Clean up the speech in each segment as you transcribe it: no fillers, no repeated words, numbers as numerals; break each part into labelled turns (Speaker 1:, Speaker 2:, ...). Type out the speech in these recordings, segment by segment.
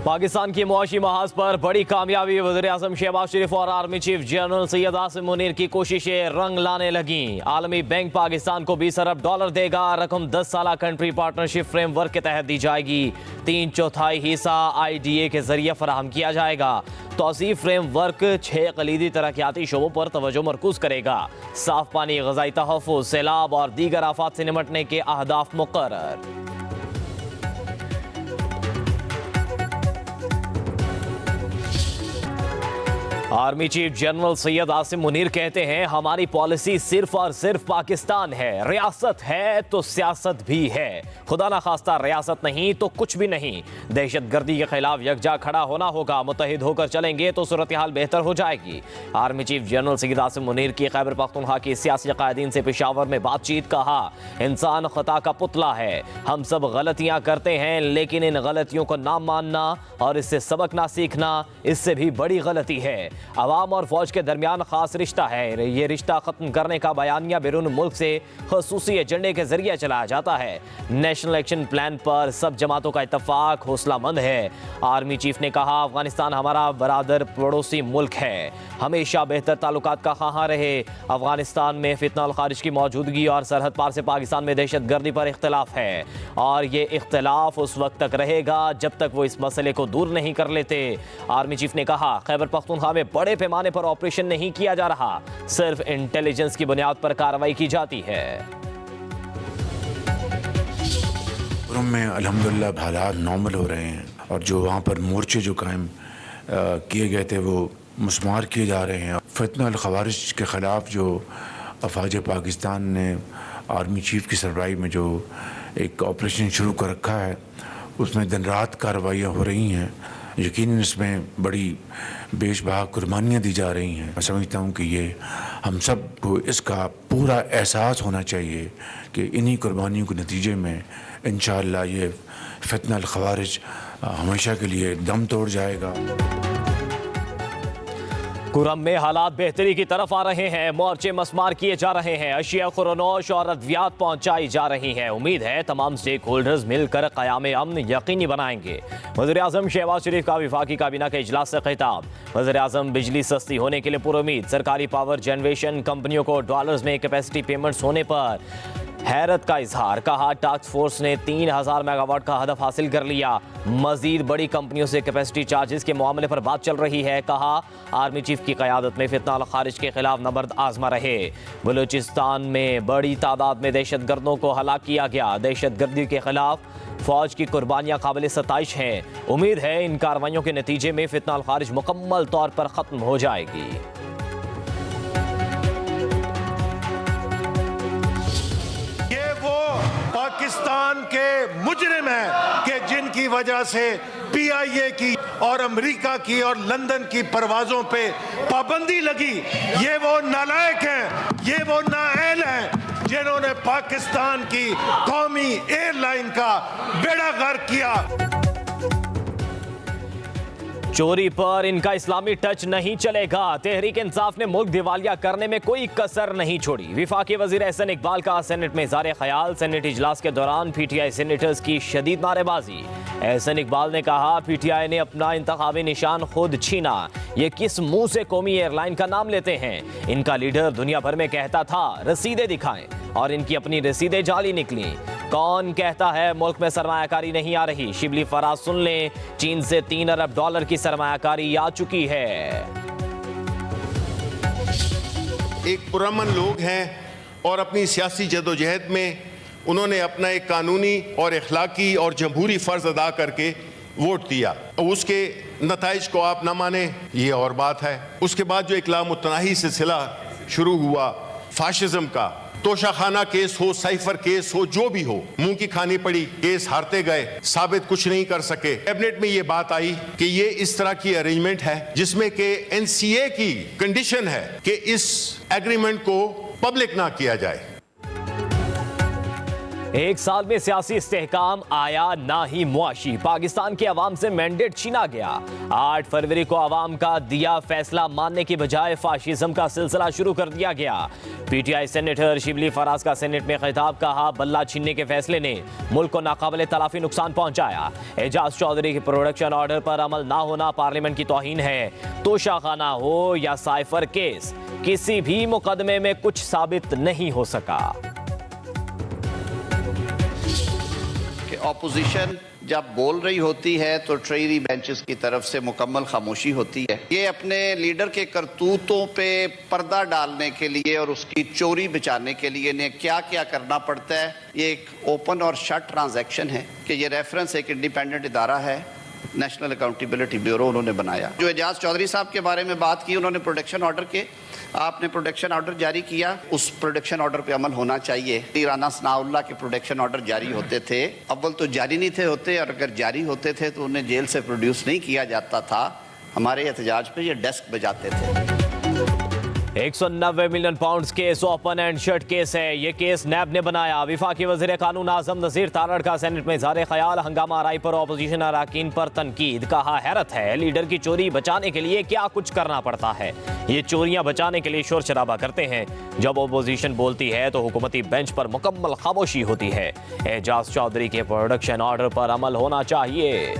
Speaker 1: पाकिस्तान की मुआशी महाज पर बड़ी कामयाबी। वज़ीर-ए-आज़म शहबाज शरीफ और army chief general Syed Asim Munir की कोशिशें रंग लाने लगी। आलमी बैंक पाकिस्तान को $20 अरब देगा। रकम 10 साला कंट्री पार्टनरशिप फ्रेमवर्क के तहत दी जाएगी। 3/4 हिस्सा IDA के जरिए फराहम किया जाएगा। तौसीफ फ्रेमवर्क 6 कलीदी तरक्याती शोबों पर तवज्जो मरकूज करेगा। साफ पानी, ग़ज़ाई तहफ़्फ़ुज़, सैलाब और दीगर आफात से निमटने के अहदाफ मुक़र्रर। Army chief general Syed Asim Munir कहते हैं, हमारी पॉलिसी सिर्फ और सिर्फ पाकिस्तान है। रियासत है तो सियासत भी है। खुदा ना खास्ता रियासत नहीं तो कुछ भी नहीं। दहशतगर्दी के खिलाफ यकजा खड़ा होना होगा। मुत्तहिद होकर चलेंगे तो सूरत हाल बेहतर हो जाएगी। Army chief general Syed Asim Munir की खैबर पख्तूनख्वा की सियासी कायदीन से पेशावर में बातचीत। कहा, इंसान खता का पुतला है। हम सब गलतियां करते हैं, लेकिन इन गलतियों को ना मानना और इससे सबक ना सीखना, इससे भी बड़ी गलती है। अवाम और फौज के दरमियान खास रिश्ता है। ये रिश्ता खत्म करने का बयानिया बैरून मुल्क से खसूसी एजेंडे के जरिए चलाया जाता है। नेशनल एक्शन प्लान पर सब जमातों का इत्तफाक हौसलामंद है। आर्मी चीफ ने कहा, अफगानिस्तान हमारा बरादर पड़ोसी मुल्क है, हमेशा बेहतर ताल्लुकात का ख़्वाह रहे। अफगानिस्तान में फितना और खारिज की मौजूदगी और सरहद पार से पाकिस्तान में दहशत गर्दी पर इख्तलाफ है, और ये इख्तलाफ उस वक्त तक रहेगा जब तक वो इस मसले को दूर नहीं कर लेते। आर्मी चीफ ने कहा, खैबर पख्तूनख्वा में बड़े पैमाने पर ऑपरेशन नहीं किया जा रहा, सिर्फ इंटेलिजेंस की बुनियाद पर कार्रवाई की जाती है।
Speaker 2: में अल्हम्दुलिल्लाह हालात नॉर्मल हो रहे हैं, और जो वहाँ पर मोर्चे जो कायम किए गए थे वो मुस्मार किए जा रहे हैं। फितना अल खवारिज के ख़िलाफ़ जो अफवाज पाकिस्तान ने आर्मी चीफ की सरबराही में जो एक ऑपरेशन शुरू कर रखा है, उसमें दिन रात कार्रवाइयाँ हो रही हैं। यकीनन इसमें बड़ी बेशबहा कुर्बानियाँ दी जा रही हैं। मैं समझता हूँ कि ये हम सब को इसका पूरा एहसास होना चाहिए कि इन्हीं कुर्बानियों के नतीजे में इंशाअल्लाह ये फितना अल खवारिज हमेशा के लिए दम तोड़ जाएगा।
Speaker 1: कुरम में हालात बेहतरी की तरफ आ रहे हैं। मोर्चे मस्मार किए जा रहे हैं। अशिया खुरनोश और अद्वियात पहुंचाई जा रही हैं। उम्मीद है तमाम स्टेक होल्डर्स मिलकर क़याम अमन यकीनी बनाएंगे। वज़ीर-ए-आज़म शहबाज शरीफ का वफाकी काबीना के इजलास से खिताब। वज़ीर-ए-आज़म, बिजली सस्ती होने के लिए पुरुमीद। सरकारी पावर जनरेशन कंपनियों को डॉलर्स में कैपेसिटी पेमेंट्स होने पर हैरत का इजहार। कहा, टास्क फोर्स ने 3000 मेगावाट का हदफ हासिल कर लिया। मजीद बड़ी कंपनियों से कैपेसिटी चार्जेस के मामले पर बात चल रही है। कहा, आर्मी चीफ की क़यादत में फितना और खारिज के खिलाफ नबर्द आजमा रहे। बलूचिस्तान में बड़ी तादाद में दहशत गर्दों को हलाक किया गया। दहशत गर्दी के खिलाफ फौज की कुर्बानियां काबिल सताइश हैं। उम्मीद है इन कार्रवाइयों के नतीजे में फितना और खारिज मुकम्मल तौर पर ख़त्म हो जाएगी।
Speaker 3: पाकिस्तान के मुजरिम हैं कि जिनकी वजह से PIA की और अमेरिका की और लंदन की परवाज़ों पे पाबंदी लगी। ये वो नालायक हैं, ये वो नाअहल हैं जिन्होंने पाकिस्तान की कौमी एयरलाइन का बेड़ा गर्क किया।
Speaker 1: चोरी पर इनका इस्लामी टच नहीं चलेगा। तहरीक इंसाफ ने मुल्क दिवालिया करने में कोई कसर नहीं छोड़ी। विफाकी वजीर एहसन इकबाल का सेनेट में इज़हार ख्याल। सेनेट इजलास के दौरान PTI सेनेटर्स की शदीद नारेबाजी। एहसन इकबाल ने कहा, PTI ने अपना इंतखाबी निशान खुद छीना। ये किस मुंह से कौमी एयरलाइन का नाम लेते हैं? इनका लीडर दुनिया भर में कहता था रसीदें दिखाएं, और इनकी अपनी रसीदें जाली निकली। कौन कहता है मुल्क में सरमायाकारी नहीं आ रही? शिबली फराज सुन लें, चीन से $3 अरब की सरमायाकारी आ चुकी है।
Speaker 4: एक पुरअमन लोग हैं और अपनी सियासी जदोजहद में उन्होंने अपना एक कानूनी और अखलाकी और जमहूरी फ़र्ज अदा करके वोट दिया। उसके नताइज को आप ना माने, ये और बात है। उसके बाद जो इकलाम मुतनाही सिलसिला शुरू हुआ फाशिज्म का, तोशाखाना केस हो, साइफर केस हो, जो भी हो, मुंह की खानी पड़ी, केस हारते गए, साबित कुछ नहीं कर सके। कैबिनेट में ये बात आई कि ये इस तरह की अरेंजमेंट है जिसमें कि NCA की कंडीशन है कि इस एग्रीमेंट को पब्लिक ना किया जाए।
Speaker 1: एक साल में सियासी इस्तेहकाम आया ना ही मुआशी। पाकिस्तान के अवाम से मैंडेट छीना गया। 8 फरवरी को अवाम का दिया फैसला मानने की बजाय फाशिज्म का सिलसिला शुरू कर दिया गया। पीटीआई सेनेटर शिबली फराज का सेनेट में खिताब, कहा बल्ला छीनने के फैसले ने मुल्क को नाकाबिले तलाफी नुकसान पहुंचाया। एजाज चौधरी के प्रोडक्शन ऑर्डर पर अमल ना होना पार्लियामेंट की तौहीन है। तोशाखाना हो या साइफर केस, किसी भी मुकदमे में कुछ साबित नहीं हो सका।
Speaker 5: ऑपोजिशन जब बोल रही होती है तो ट्रेरी बेंचेस की तरफ से मुकम्मल खामोशी होती है। ये अपने लीडर के करतूतों पे पर्दा डालने के लिए और उसकी चोरी बचाने के लिए इन्हें क्या क्या करना पड़ता है। ये एक ओपन और शट ट्रांजैक्शन है कि ये रेफरेंस एक इंडिपेंडेंट इदारा है, नेशनल अकाउंटेबिलिटी ब्यूरो उन्होंने बनाया। जो एजाज चौधरी साहब के बारे में बात की, उन्होंने प्रोटेक्शन ऑर्डर के, आपने प्रोटेक्शन ऑर्डर जारी किया, उस प्रोटेक्शन ऑर्डर पे अमल होना चाहिए। राना सनाउल्लाह के प्रोटेक्शन ऑर्डर जारी होते थे, अव्वल तो जारी नहीं थे होते, और अगर जारी होते थे तो उन्हें जेल से प्रोड्यूस नहीं किया जाता था। हमारे एहतजाज पे ये डेस्क बजाते थे।
Speaker 1: 190 million pounds case open and shut case है। ये केस नैब ने बनाया। विफाकी वज़ीर कानून आज़म नज़ीर तारड़ का सेनेट में इज़हार ख्याल, हंगामा आराई पर अपोजिशन अरकान पर तनकीद। कहा हैरत है लीडर की चोरी बचाने के लिए क्या कुछ करना पड़ता है। ये चोरियां बचाने के लिए शोर शराबा करते हैं। जब अपोजिशन बोलती है तो हुकूमती बेंच पर मुकम्मल खामोशी होती है। एजाज चौधरी के प्रोडक्शन ऑर्डर पर अमल होना चाहिए।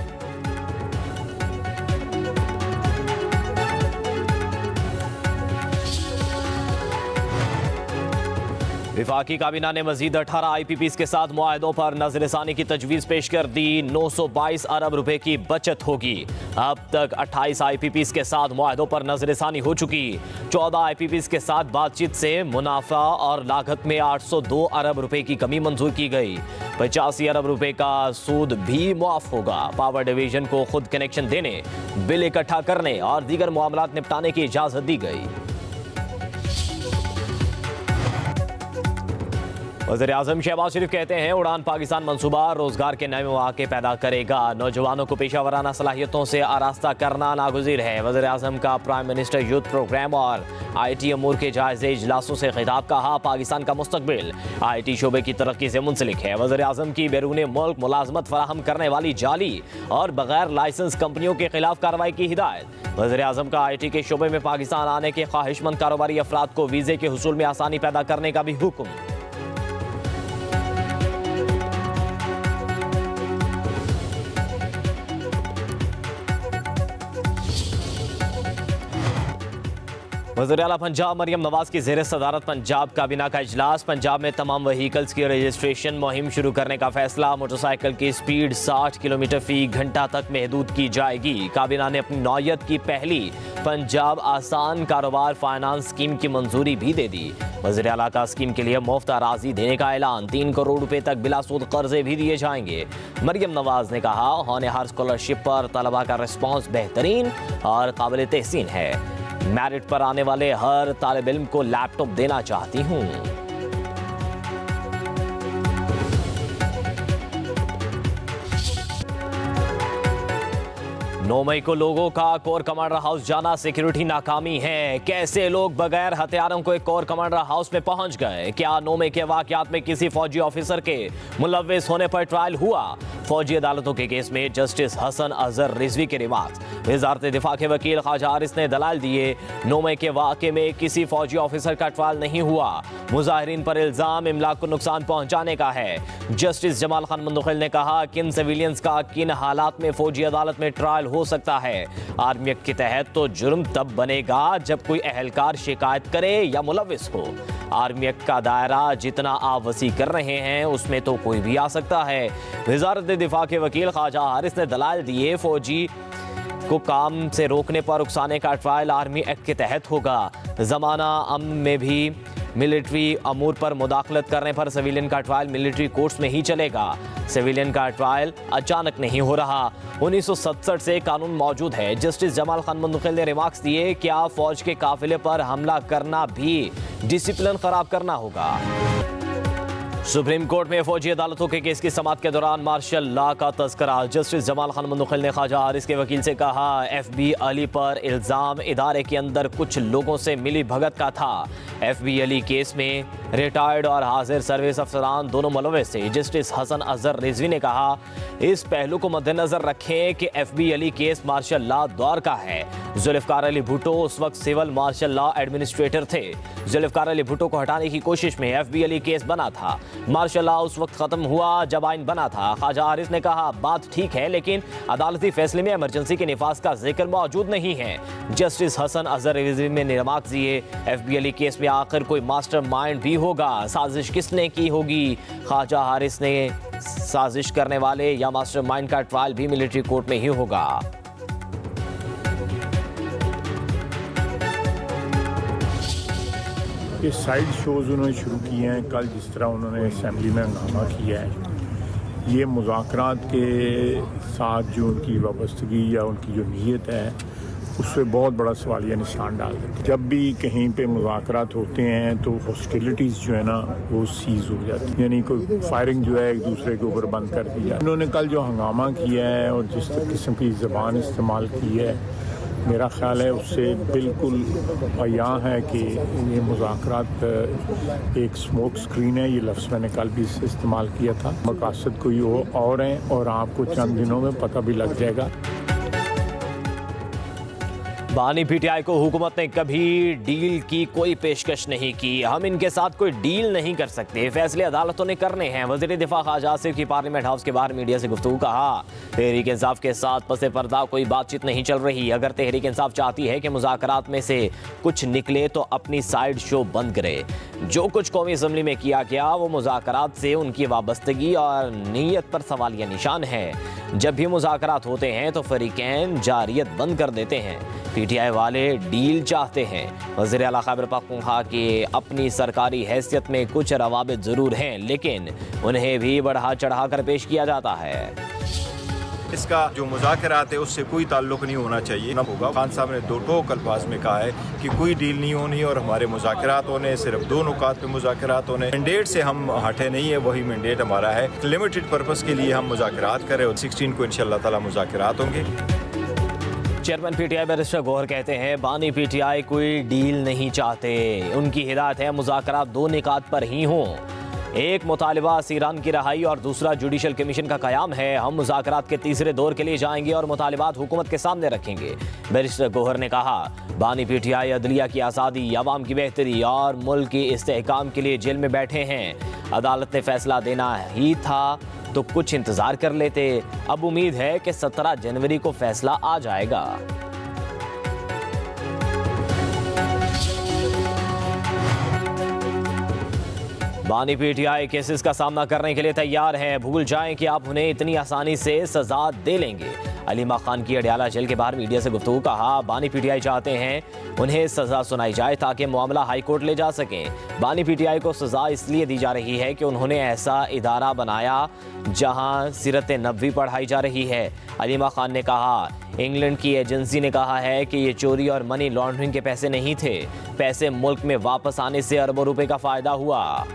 Speaker 1: विफाकी काबीना ने मजीद 18 IPPs के साथ मुआहदों पर नजरसानी की तजवीज़ पेश कर दी। 922 अरब रुपए की बचत होगी। अब तक 28 IPPs के साथ मुआहदों पर नजरसानी हो चुकी। 14 IPPs के साथ बातचीत से मुनाफा और लागत में 802 अरब रुपए की कमी मंजूर की गई। 85 अरब रुपए का सूद भी मुआफ होगा। पावर डिवीजन को खुद कनेक्शन देने, बिल इकट्ठा करने और दीगर मामलात निपटाने की इजाजत दी गई। वज़ीर आज़म शहबाज शरीफ कहते हैं उड़ान पाकिस्तान मंसूबा रोजगार के नए मौके पैदा करेगा। नौजवानों को पेशा वराना सलाहियतों से आरास्ता करना नागुज़ीर है। वज़ीर आज़म का प्राइम मिनिस्टर यूथ प्रोग्राम और IT अमूर के जायज़े इजलासों से खिताब, कहा पाकिस्तान का मुस्तकबिल IT शोबे की तरक्की से मुंसलिक है। वज़ीर आज़म की बैरून मुल्क मुलाजमत फराहम करने वाली जाली और बगैर लाइसेंस कंपनियों के खिलाफ कार्रवाई की हिदायत। वज़ीर आज़म का IT के शोबे में पाकिस्तान आने के ख्वाहिशमंद कारोबारी अफराद को वीज़े के हुसूल में आसानी पैदा करने का भी हुक्म। वज़ीर आला पंजाब मरियम नवाज की ज़ेर सदारत पंजाब काबीना का इजलास। पंजाब में तमाम व्हीकल्स की रजिस्ट्रेशन मुहिम शुरू करने का फैसला। मोटरसाइकिल की स्पीड 60 किलोमीटर फी घंटा तक महदूद की जाएगी। काबीना ने अपनी नौयत की पहली पंजाब आसान कारोबार फाइनेंस स्कीम की मंजूरी भी दे दी। वज़ीर आला का स्कीम के लिए मुफ्त अराजी देने का ऐलान। 3 करोड़ रुपए तक बिलासूद कर्जे भी दिए जाएंगे। मरियम नवाज ने कहा होनहार स्कॉलरशिप पर तलबा का रिस्पॉन्स बेहतरीन और काबिल तहसीन है। मेरिट पर आने वाले हर तालिब इल्म को लैपटॉप देना चाहती हूँ। 9 मई को लोगों का कोर कमांडर हाउस जाना सिक्योरिटी नाकामी है। कैसे लोग बगैर हथियारों को एक कोर कमांडर हाउस में पहुंच गए? क्या 9 मई के वाकयात में किसी फौजी ऑफिसर के मुलव्विस होने पर ट्रायल हुआ? फौजी अदालतों के केस में जस्टिस हसन अजहर रिजवी के रिमार्क्स। वजारत दिफा के वकील ख्वाजा हारिस ने दलाल दिए। 9 मई के वाक़े में किसी फौजी ऑफिसर का ट्रायल नहीं हुआ। मुजाहिरीन पर इल्जाम इमलाक को नुकसान पहुंचाने का है। जस्टिस जमाल खान मुंदखिल ने कहा किन सिविलियंस का किन हालात में फौजी अदालत में ट्रायल हो सकता है। आर्मी एक्ट के तहत तो जुर्म तब बनेगा जब कोई अहलकार शिकायत करे या मुलव्विस हो। आर्मी एक्ट का दायरा जितना आप वसी कर रहे हैं उसमें तो कोई भी आ सकता है। वजारत दिफा के वकील ख्वाजा हारिस ने दलाल दिए फौजी को काम से रोकने पर उकसाने का ट्रायल आर्मी एक्ट के तहत होगा। जमाना अमन में भी मिलिट्री अमूर पर मुदाखलत करने पर सिविलियन का ट्रायल मिलिट्री कोर्ट्स में ही चलेगा। सिविलियन का ट्रायल अचानक नहीं हो रहा। 1967 से कानून मौजूद है। जस्टिस जमाल खान मुंदखिल ने रिमार्क्स दिए क्या फौज के काफिले पर हमला करना भी डिसिप्लिन खराब करना होगा। सुप्रीम कोर्ट में फौजी अदालतों के केस की समाअत के दौरान मार्शल लॉ का तज़किरा। जस्टिस जमाल खान मुंदखिल ने ख्वाजा हारिस के वकील से कहा FB अली पर इल्ज़ाम इदारे के अंदर कुछ लोगों से मिली भगत का था। FB अली केस में रिटायर्ड और हाजिर सर्विस अफसरान दोनों मुलव्वस थे। जस्टिस हसन अजहर रिजवी ने कहा, इस पहलू को मद्देनजर रखें कि FB Ali case martial law दौर का है। जुल्फकार अली भुट्टो उस वक्त सिविल मार्शल लॉ एडमिनिस्ट्रेटर थे। जुल्फकार अली भुट्टो को हटाने की कोशिश में FB अली केस बना था। मार्शल लॉ उस वक्त खत्म हुआ जब आइन बना था। ख्वाजा हारिस ने कहा, बात ठीक है, लेकिन अदालती फैसले में इमरजेंसी के निफाज का जिक्र मौजूद नहीं है। जस्टिस हसन अजहर रिजवी ने निमाक दिए, FB अली केस में आखिर कोई मास्टरमाइंड भी होगा। साजिश किसने की होगी? ख्वाजा हारिस ने साजिश करने वाले या मास्टरमाइंड का ट्रायल भी मिलिट्री कोर्ट में ही होगा।
Speaker 6: ये साइड शोज़ उन्होंने शुरू किए हैं। कल जिस तरह उन्होंने असेंबली में हंगामा किया है, ये मुज़ाकरात के साथ जो उनकी वाबस्तगी या उनकी जो नीयत है उस पर बहुत बड़ा सवालिया निशान डाल देते हैं। जब भी कहीं पे मुज़ाकरात होते हैं तो हॉस्टिलिटीज़ जो है ना वो सीज़ हो जाती है, यानी कोई फायरिंग जो है एक दूसरे के ऊपर बंद कर दी जाए। उन्होंने कल जो हंगामा किया है और जिस किस्म की ज़बान इस्तेमाल की है, मेरा ख्याल है उससे बिल्कुल बयां है कि ये मुज़ाकरात एक स्मोक स्क्रीन है। ये लफ्ज़ मैंने कल भी इससे इस्तेमाल किया था। मकासद कोई और हैं और आपको चंद दिनों में पता भी लग जाएगा।
Speaker 1: बानी PTI को हुकूमत ने कभी डील की कोई पेशकश नहीं की। हम इनके साथ कोई डील नहीं कर सकते, फैसले अदालतों ने करने हैं। वज़ीर दिफा ख्वाजा आसिफ की पार्लियामेंट हाउस के बाहर मीडिया से गुफ्तगू। कहा, तहरीक इंसाफ के साथ पसे पर्दा कोई बातचीत नहीं चल रही। अगर तहरीक इंसाफ चाहती है कि मुज़ाकरात में से कुछ निकले तो अपनी साइड शो बंद करे। जो कुछ कौमी असम्बली में किया गया वो मुज़ाकरात से उनकी वाबस्तगी और नीयत पर सवालिया निशान है। जब भी मुज़ाकरात होते हैं तो फरीकैन जारियत बंद कर देते हैं। PTI वाले डील चाहते हैं। वज़ीर आला खैबर पख्तूनख्वा की अपनी सरकारी हैसियत में कुछ रवाबित ज़रूर हैं, लेकिन उन्हें भी बढ़ा चढ़ा कर पेश किया जाता है।
Speaker 7: इसका जो मुज़ाकरात है उससे कोई ताल्लुक नहीं होना चाहिए ना होगा। खान साहब ने दो टोक अल्फाज में कहा है कि कोई डील नहीं होनी और हमारे मुज़ाकरात होने, सिर्फ दो नुकात पे मुज़ाकरात होने। मैंडेट से हम हटे नहीं है, वही मैंडेट हमारा है। लिमिटेड पर्पस के लिए हम मुज़ाकरात करें और 16 को इंशाअल्लाह ताला मुज़ाकरात होंगे।
Speaker 1: चेयरमैन PTI बैरिस्टर गौहर कहते हैं, बानी PTI कोई डील नहीं चाहते। उनकी हिदायत है मुज़ाकरात दो निकात पर ही हों। एक मुतालिबा सीरान की रहाई और दूसरा जुडिशल कमीशन का क़याम है। हम मुज़ाकरात के तीसरे दौर के लिए जाएंगे और मुतालिबात हुकूमत के सामने रखेंगे। बैरिस्टर गौहर ने कहा, बानी PTI अदलिया की आज़ादी, अवाम की बेहतरी और मुल्क के इस्तेहकाम के लिए जेल में बैठे हैं। अदालत ने फैसला देना ही था तो कुछ इंतज़ार कर लेते। अब उम्मीद है कि 17 जनवरी को फैसला आ जाएगा। बानी PTI केसेस का सामना करने के लिए तैयार हैं। भूल जाएं कि आप उन्हें इतनी आसानी से सजा दे लेंगे। अलीमा खान की अडियाला जेल के बाहर मीडिया से गुफ्तगू। कहा, बानी PTI चाहते हैं उन्हें सजा सुनाई जाए ताकि मामला हाई कोर्ट ले जा सकें। बानी PTI को सजा इसलिए दी जा रही है कि उन्होंने ऐसा इदारा बनाया जहां सीरत नबवी पढ़ाई जा रही है। अलीमा खान ने कहा, इंग्लैंड की एजेंसी ने कहा है कि ये चोरी और मनी लॉन्ड्रिंग के पैसे नहीं थे। पैसे मुल्क में वापस आने से अरबों रुपए का फायदा हुआ।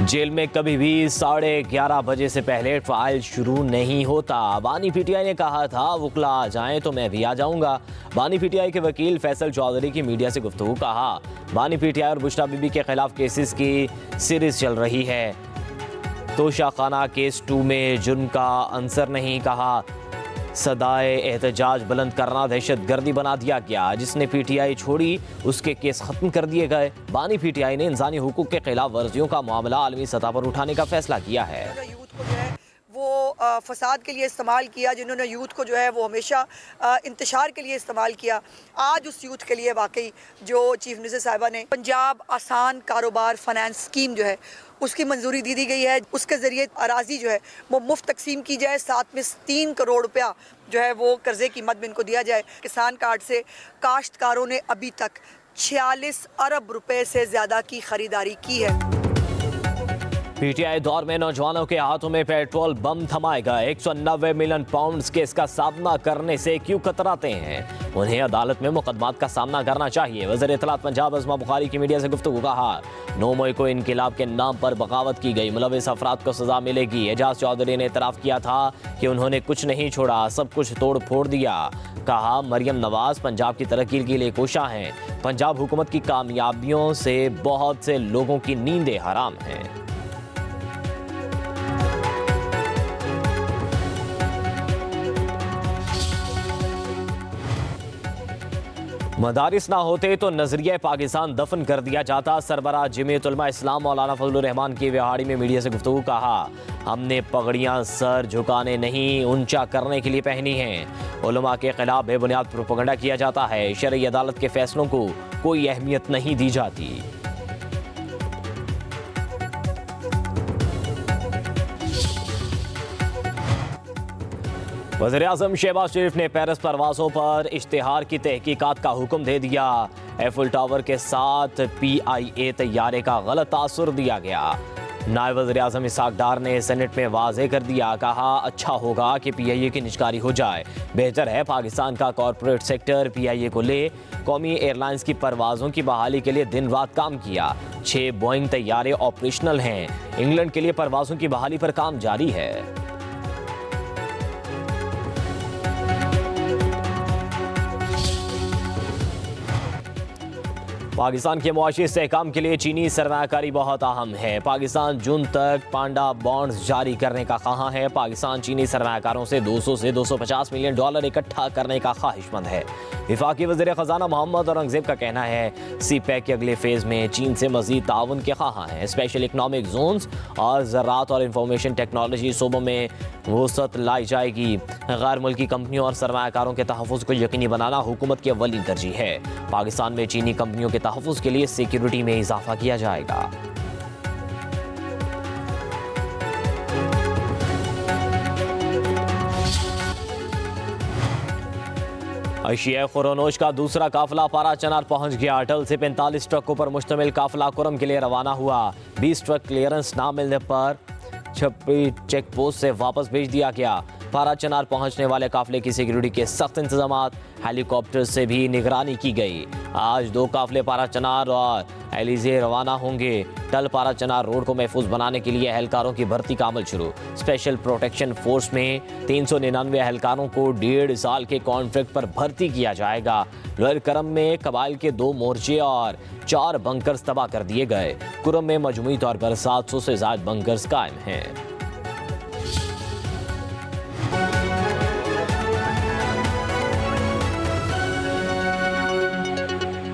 Speaker 1: जेल में कभी भी 11:30 बजे से पहले ट्रायल शुरू नहीं होता। बानी PTI ने कहा था, वुकला आ जाएं तो मैं भी आ जाऊंगा। बानी PTI के वकील फैसल चौधरी की मीडिया से गुफ्तगू। कहा, बानी PTI और बुशरा बीबी के खिलाफ केसेस की सीरीज चल रही है। तोशा खाना केस 2 में जुर्म का अंसर नहीं। कहा, सदाए एहतजाज बुलंद करना दहशत गर्दी बना दिया गया। जिसने PTI छोड़ी उसके केस खत्म कर दिए गए। बानी PTI ने इंसानी हुकूक के खिलाफ वर्जियों का मामला आलमी सतह पर उठाने का फैसला किया है।
Speaker 8: यूथ को जो है वो फसाद के लिए इस्तेमाल किया, जिन्होंने यूथ को जो है वो हमेशा इंतशार के लिए इस्तेमाल किया। आज उस यूथ के लिए वाकई जो चीफ मिनिस्टर साहिबा ने पंजाब आसान कारोबार फाइनेंस स्कीम जो है उसकी मंजूरी दी गई है। उसके ज़रिए अराजी जो है वो मुफ्त तकसीम की जाए। साथ में 3 करोड़ रुपया जो है वो कर्जे की मद में इनको दिया जाए। किसान कार्ड से काश्तकारों ने अभी तक 46 अरब रुपए से ज़्यादा की ख़रीदारी की है।
Speaker 1: पीटीआई दौर में नौजवानों के हाथों में पेट्रोल बम थमाए गए। 190 मिलियन पाउंड्स केस का सामना करने से क्यों कतराते हैं? उन्हें अदालत में मुकदमात का सामना करना चाहिए। वज़ीर इत्तलात पंजाब अज़मा बुखारी की मीडिया से गुफ्तगू। कहा, 9 मई को इनकलाब के नाम पर बगावत की गई, मुलविस अफराद को सजा मिलेगी। एजाज चौधरी ने इतराफ़ किया था कि उन्होंने कुछ नहीं छोड़ा, सब कुछ तोड़ फोड़ दिया। कहा, मरियम नवाज पंजाब की तरक्की के लिए कोशा हैं। पंजाब हुकूमत की कामयाबियों से बहुत से लोगों की नींदें हराम हैं। मदारिस ना होते तो नजरिया पाकिस्तान दफन कर दिया जाता। सरबराह जमीयत उलमा इस्लाम मौलाना फजलुर रहमान की विहाड़ी में मीडिया से गुफ्तगू। कहा, हमने पगड़ियां सर झुकाने नहीं ऊंचा करने के लिए पहनी हैं। उलमा के खिलाफ बेबुनियाद प्रोपेगेंडा किया जाता है। शरई अदालत के फैसलों को कोई अहमियत नहीं दी जाती। वज़ीर-ए-आज़म शहबाज शरीफ ने पेरिस परवाज़ों पर इश्तिहार की तहकीकात का हुक्म दे दिया। एफिल टावर के साथ PIA तैयारे का गलत तासुर दिया गया। नायब वज़ीर-ए-आज़म इसहाक डार ने सेनेट में वाज़े कर दिया। कहा, अच्छा होगा कि PIA की निजकारी हो जाए। बेहतर है पाकिस्तान का कॉरपोरेट सेक्टर PIA को ले। कौमी एयरलाइंस की परवाज़ों की बहाली के लिए दिन रात काम किया। 6 बोइंग तैयारे ऑपरेशनल हैं। इंग्लैंड के लिए परवाज़ों की बहाली पर काम जारी है। पाकिस्तान के मुआशी इस्तेहकाम के लिए चीनी सरमायाकारी बहुत अहम है। पाकिस्तान जून तक पांडा बॉन्ड्स जारी करने का ख्वाह है। पाकिस्तान चीनी सरमायाकारों से 200 से 250 मिलियन डॉलर इकट्ठा करने का ख्वाहिशमंद है। वफाकी वज़ीर ख़जाना मोहम्मद औरंगज़ेब का कहना है, CPEC के अगले फेज़ में चीन से मज़ीद ताउन के ख्वाह हैं। स्पेशल इकनॉमिक जोन्स और ज़राअत और इंफॉर्मेशन टेक्नोलॉजी शोबों में वसअत लाई जाएगी। गैर मुल्की कंपनियों और सरमायाकारों के तहफ़्फ़ुज़ को यकीनी बनाना हुकूमत की अव्वली तरजीह है। पाकिस्तान में चीनी कंपनियों के तहफ़्फ़ुज़ के लिए सिक्योरिटी में इजाफा किया जाएगा। अशिया खुरोनोश का दूसरा काफिला पारा चनार पहुंच गया। अटल से 45 ट्रकों पर मुश्तमिल काफिला कुरम के लिए रवाना हुआ। 20 ट्रक क्लियरेंस ना मिलने पर छपरी चेक पोस्ट से वापस भेज दिया गया। पारा चनार पहुंचने वाले काफिले की सिक्योरिटी के सख्त इंतजाम, हेलीकॉप्टर से भी निगरानी की गई। आज 2 काफिले पारा चनार और एलिजे रवाना होंगे। टल पारा चनार रोड को महफूज बनाने के लिए एहलकारों की भर्ती का अमल शुरू। स्पेशल प्रोटेक्शन फोर्स में 399 एहलकारों को 1.5 साल के कॉन्ट्रैक्ट पर भर्ती किया जाएगा। लोअर करम में कबाइल के 2 मोर्चे और 4 बंकर्स तबाह कर दिए गए। कुरम में मजमूई तौर पर 700 से ज्यादा बंकर्स कायम हैं।